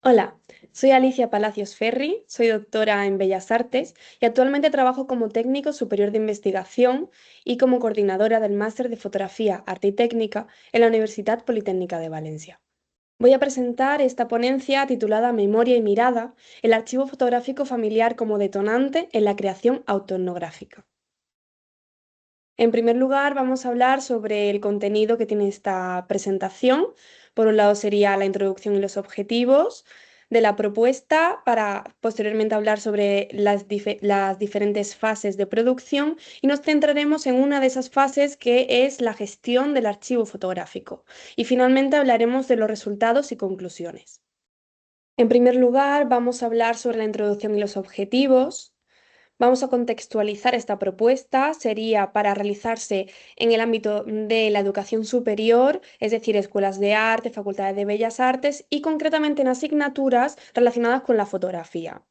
Hola, soy Alicia Palacios Ferri, soy doctora en Bellas Artes y actualmente trabajo como técnico superior de investigación y como coordinadora del máster de fotografía, arte y técnica en la Universidad Politécnica de Valencia. Voy a presentar esta ponencia titulada Memoria y mirada, el archivo fotográfico familiar como detonante en la creación autoetnográfica. En primer lugar, vamos a hablar sobre el contenido que tiene esta presentación. Por un lado sería la introducción y los objetivos de la propuesta, para posteriormente hablar sobre las diferentes fases de producción y nos centraremos en una de esas fases que es la gestión del archivo fotográfico. Y finalmente hablaremos de los resultados y conclusiones. En primer lugar, vamos a hablar sobre la introducción y los objetivos. Vamos a contextualizar esta propuesta. Sería para realizarse en el ámbito de la educación superior, es decir, escuelas de arte, facultades de bellas artes y concretamente en asignaturas relacionadas con la fotografía.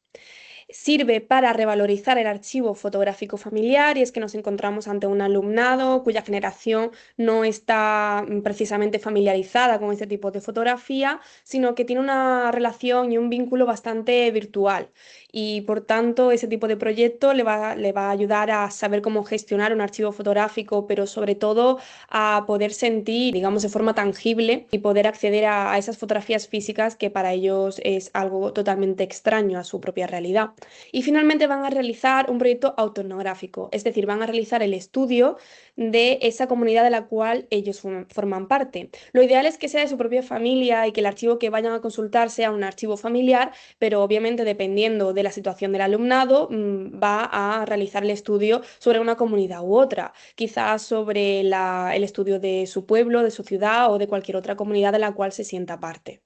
Sirve para revalorizar el archivo fotográfico familiar y es que nos encontramos ante un alumnado cuya generación no está precisamente familiarizada con este tipo de fotografía, sino que tiene una relación y un vínculo bastante virtual y por tanto ese tipo de proyecto le va a ayudar a saber cómo gestionar un archivo fotográfico, pero sobre todo a poder sentir, digamos, de forma tangible y poder acceder a esas fotografías físicas que para ellos es algo totalmente extraño a su propia realidad. Y finalmente van a realizar un proyecto autoetnográfico, es decir, van a realizar el estudio de esa comunidad de la cual ellos forman parte. Lo ideal es que sea de su propia familia y que el archivo que vayan a consultar sea un archivo familiar, pero obviamente dependiendo de la situación del alumnado, va a realizar el estudio sobre una comunidad u otra, quizás sobre el estudio de su pueblo, de su ciudad o de cualquier otra comunidad de la cual se sienta parte.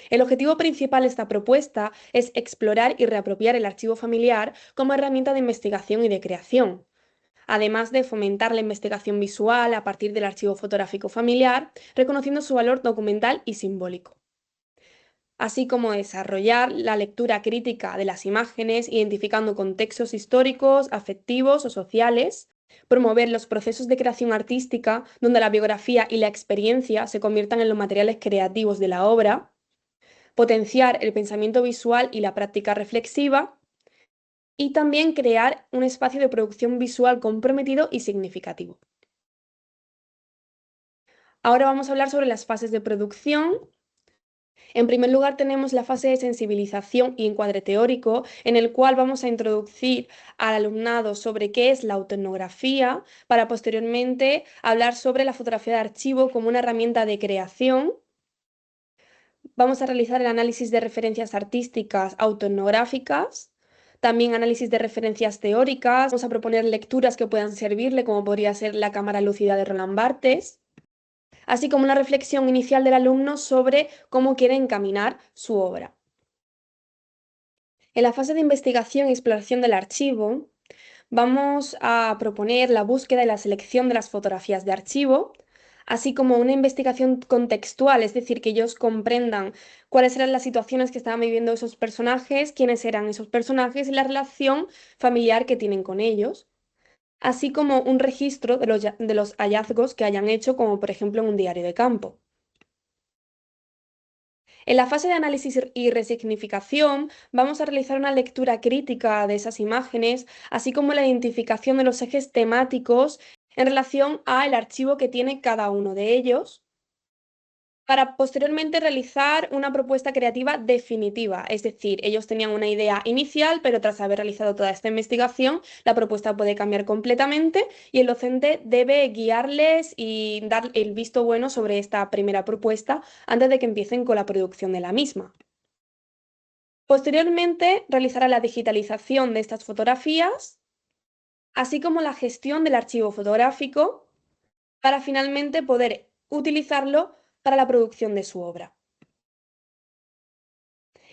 El objetivo principal de esta propuesta es explorar y reapropiar el archivo familiar como herramienta de investigación y de creación, además de fomentar la investigación visual a partir del archivo fotográfico familiar, reconociendo su valor documental y simbólico, así como desarrollar la lectura crítica de las imágenes, identificando contextos históricos, afectivos o sociales, promover los procesos de creación artística, donde la biografía y la experiencia se conviertan en los materiales creativos de la obra, potenciar el pensamiento visual y la práctica reflexiva, y también crear un espacio de producción visual comprometido y significativo. Ahora vamos a hablar sobre las fases de producción. En primer lugar, tenemos la fase de sensibilización y encuadre teórico, en el cual vamos a introducir al alumnado sobre qué es la autoetnografía, para posteriormente hablar sobre la fotografía de archivo como una herramienta de creación. Vamos a realizar el análisis de referencias artísticas autoetnográficas, también análisis de referencias teóricas. Vamos a proponer lecturas que puedan servirle, como podría ser La cámara lúcida de Roland Barthes, así como una reflexión inicial del alumno sobre cómo quiere encaminar su obra. En la fase de investigación y exploración del archivo, vamos a proponer la búsqueda y la selección de las fotografías de archivo, así como una investigación contextual, es decir, que ellos comprendan cuáles eran las situaciones que estaban viviendo esos personajes, quiénes eran esos personajes y la relación familiar que tienen con ellos, así como un registro de los hallazgos que hayan hecho, como por ejemplo en un diario de campo. En la fase de análisis y resignificación, vamos a realizar una lectura crítica de esas imágenes, así como la identificación de los ejes temáticos en relación al archivo que tiene cada uno de ellos, para posteriormente realizar una propuesta creativa definitiva. Es decir, ellos tenían una idea inicial, pero tras haber realizado toda esta investigación, la propuesta puede cambiar completamente y el docente debe guiarles y dar el visto bueno sobre esta primera propuesta antes de que empiecen con la producción de la misma. Posteriormente, realizará la digitalización de estas fotografías, así como la gestión del archivo fotográfico, para finalmente poder utilizarlo para la producción de su obra.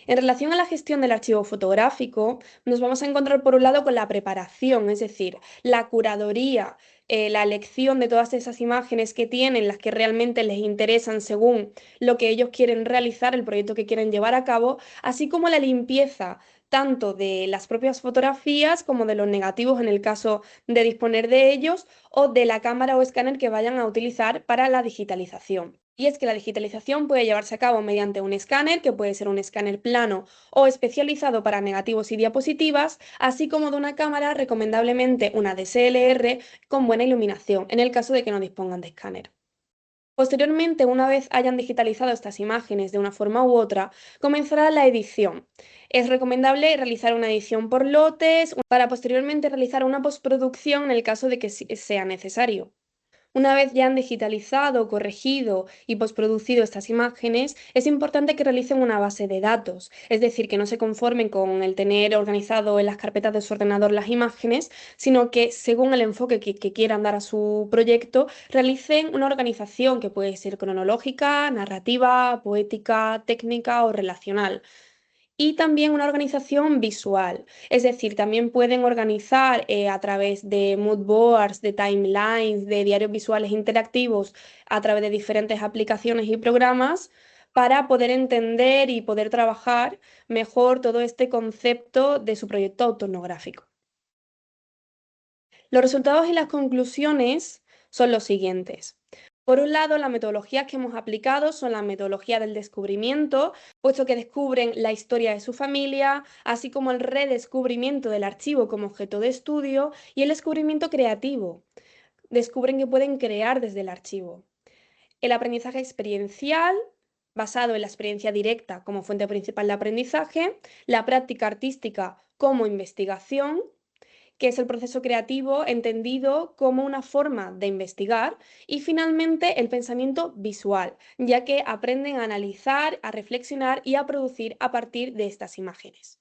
En relación a la gestión del archivo fotográfico, nos vamos a encontrar por un lado con la preparación, es decir, la curaduría, la elección de todas esas imágenes que tienen, las que realmente les interesan según lo que ellos quieren realizar, el proyecto que quieren llevar a cabo, así como la limpieza tanto de las propias fotografías como de los negativos en el caso de disponer de ellos, o de la cámara o escáner que vayan a utilizar para la digitalización. Y es que la digitalización puede llevarse a cabo mediante un escáner, que puede ser un escáner plano o especializado para negativos y diapositivas, así como de una cámara, recomendablemente una DSLR con buena iluminación, en el caso de que no dispongan de escáner. Posteriormente, una vez hayan digitalizado estas imágenes de una forma u otra, comenzará la edición. Es recomendable realizar una edición por lotes para posteriormente realizar una postproducción en el caso de que sea necesario. Una vez ya han digitalizado, corregido y postproducido estas imágenes, es importante que realicen una base de datos, es decir, que no se conformen con el tener organizado en las carpetas de su ordenador las imágenes, sino que según el enfoque que quieran dar a su proyecto, realicen una organización que puede ser cronológica, narrativa, poética, técnica o relacional. Y también una organización visual, es decir, también pueden organizar a través de mood boards, de timelines, de diarios visuales interactivos, a través de diferentes aplicaciones y programas para poder entender y poder trabajar mejor todo este concepto de su proyecto autonográfico. Los resultados y las conclusiones son los siguientes. Por un lado, las metodologías que hemos aplicado son la metodología del descubrimiento, puesto que descubren la historia de su familia, así como el redescubrimiento del archivo como objeto de estudio y el descubrimiento creativo. Descubren que pueden crear desde el archivo. El aprendizaje experiencial, basado en la experiencia directa como fuente principal de aprendizaje, la práctica artística como investigación, que es el proceso creativo entendido como una forma de investigar, y finalmente el pensamiento visual, ya que aprenden a analizar, a reflexionar y a producir a partir de estas imágenes.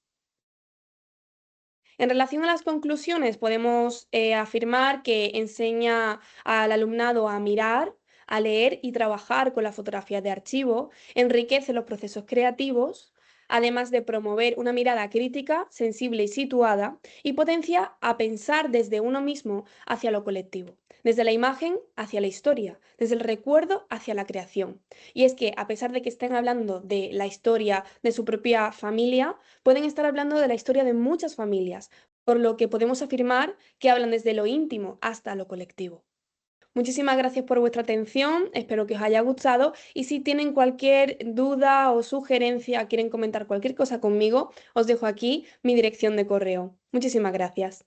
En relación a las conclusiones, podemos afirmar que enseña al alumnado a mirar, a leer y trabajar con la fotografía de archivo, enriquece los procesos creativos, además de promover una mirada crítica, sensible y situada, y potencia a pensar desde uno mismo hacia lo colectivo, desde la imagen hacia la historia, desde el recuerdo hacia la creación. Y es que, a pesar de que estén hablando de la historia de su propia familia, pueden estar hablando de la historia de muchas familias, por lo que podemos afirmar que hablan desde lo íntimo hasta lo colectivo. Muchísimas gracias por vuestra atención, espero que os haya gustado y si tienen cualquier duda o sugerencia, quieren comentar cualquier cosa conmigo, os dejo aquí mi dirección de correo. Muchísimas gracias.